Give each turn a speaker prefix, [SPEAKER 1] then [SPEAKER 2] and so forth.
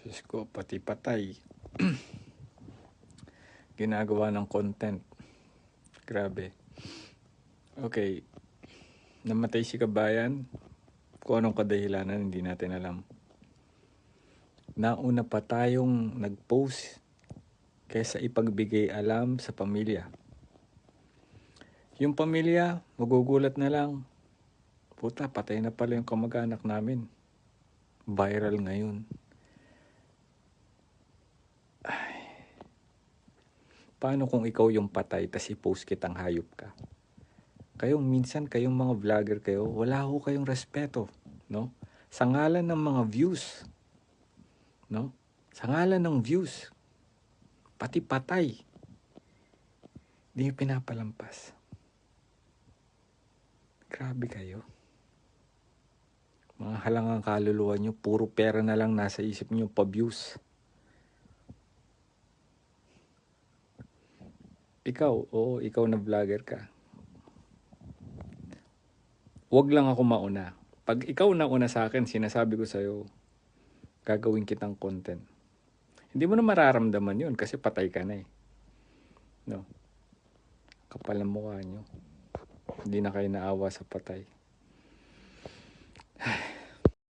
[SPEAKER 1] Diyos ko, pati patay. Ginagawa ng content. Grabe. Okay. Namatay si Kabayan. Kung anong kadahilanan, hindi natin alam. Nauna pa tayong nag-post kaysa ipagbigay alam sa pamilya. Yung pamilya, magugulat na lang. Puta, patay na pala yung kamag-anak namin. Viral ngayon. Ay. Paano kung ikaw yung patay tas i-post kitang hayop ka? Minsan kayong mga vlogger kayo, wala ho kayong respeto, no? Sa ngalan ng mga views, no? Sa ngalan ng views, pati patay, hindi nyo pinapalampas. Grabe kayo. Mga halangang kaluluwa nyo, puro pera na lang nasa isip nyo, pa-views. Ikaw na vlogger ka. Huwag lang ako mauna. Pag ikaw na una sa akin, sinasabi ko sa'yo, gagawin kitang content. Hindi mo na mararamdaman yun kasi patay ka na eh. No? Kapal ang mukha nyo. Hindi na kayo naawa sa patay.